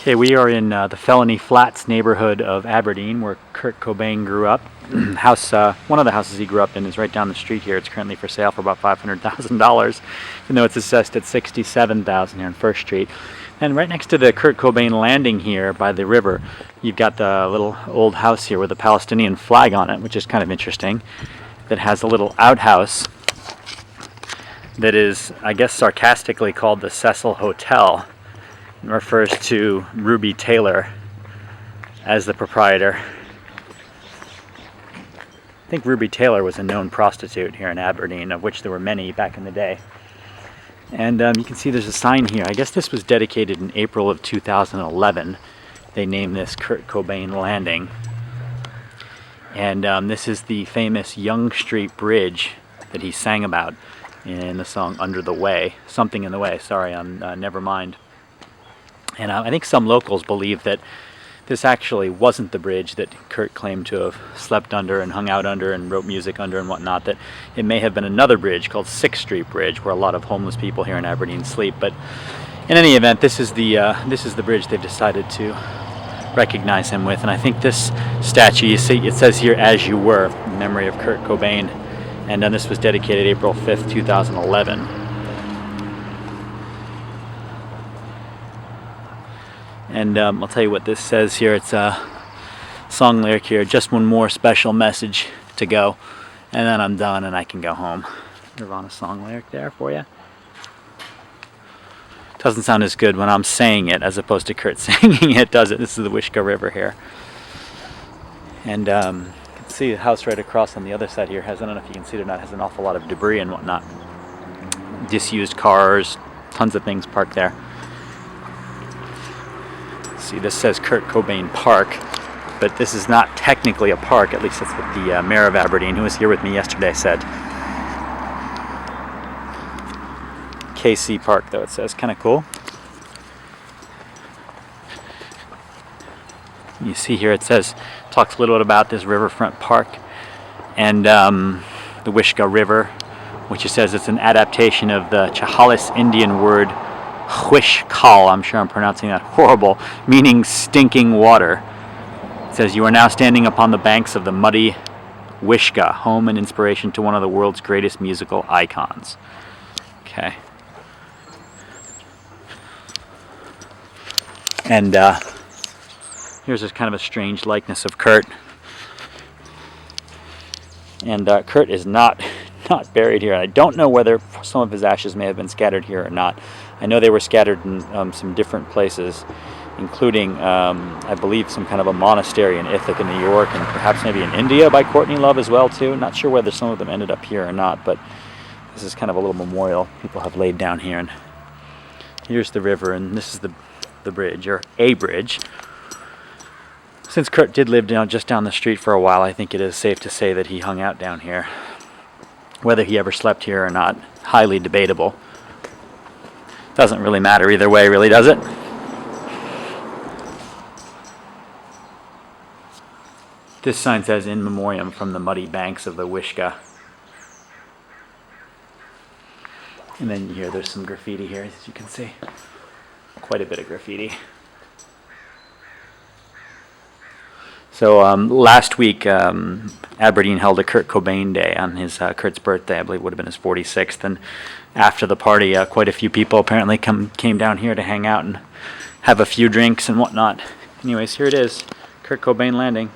Okay, we are in the Felony Flats neighborhood of Aberdeen, where Kurt Cobain grew up. One of the houses he grew up in is right down the street here. It's currently for sale for about $500,000, even though it's assessed at $67,000 here on First Street. And right next to the Kurt Cobain landing here by the river, you've got the little old house here with a Palestinian flag on it, which is kind of interesting. That has a little outhouse that is, I guess, sarcastically called the Cecil Hotel. It refers to Ruby Taylor as the proprietor. I think Ruby Taylor was a known prostitute here in Aberdeen, of which there were many back in the day. And you can see there's a sign here. I guess this was dedicated in April of 2011. They named this Kurt Cobain Landing. And this is the famous Yonge Street Bridge that he sang about in the song Under the Way. Something in the Way, sorry, Never Mind. And I think some locals believe that this actually wasn't the bridge that Kurt claimed to have slept under and hung out under and wrote music under and whatnot, that it may have been another bridge called 6th Street Bridge, where a lot of homeless people here in Aberdeen sleep. But in any event, this is the bridge they've decided to recognize him with. And I think this statue, you see, it says here, "As You Were," in memory of Kurt Cobain. And then this was dedicated April 5th, 2011. And I'll tell you what this says here. It's a song lyric here. "Just one more special message to go, and then I'm done and I can go home." Nirvana song lyric there for you. Doesn't sound as good when I'm saying it as opposed to Kurt singing it, does it? This is the Wishkah River here. And you can see the house right across on the other side here has, I don't know if you can see it or not, has an awful lot of debris and whatnot. Disused cars, tons of things parked there. See, this says Kurt Cobain Park, but this is not technically a park. At least that's what the mayor of Aberdeen, who was here with me yesterday, said. KC Park, though, it says. Kind of cool. You see here it says, talks a little bit about this riverfront park and the Wishkah River, which it says it's an adaptation of the Chehalis Indian word Wishkah, I'm sure I'm pronouncing that horrible, meaning stinking water. It says, "You are now standing upon the banks of the muddy Wishkah, home and inspiration to one of the world's greatest musical icons." Okay. And here's this kind of a strange likeness of Kurt. And Kurt is not buried here. I don't know whether some of his ashes may have been scattered here or not. I know they were scattered in some different places, including, I believe, some kind of a monastery in Ithaca, New York, and perhaps maybe in India by Courtney Love as well, too. Not sure whether some of them ended up here or not, but this is kind of a little memorial people have laid down here. And here's the river, and this is the bridge, or a bridge. Since Kurt did live just down the street for a while, I think it is safe to say that he hung out down here. Whether he ever slept here or not, highly debatable. Doesn't really matter either way, really, does it? This sign says, "In Memoriam from the muddy banks of the Wishkah." And then here there's some graffiti here, as you can see. Quite a bit of graffiti. So last week, Aberdeen held a Kurt Cobain Day on Kurt's birthday. I believe it would have been his 46th. And after the party, quite a few people apparently came down here to hang out and have a few drinks and whatnot. Anyways, here it is, Kurt Cobain Landing.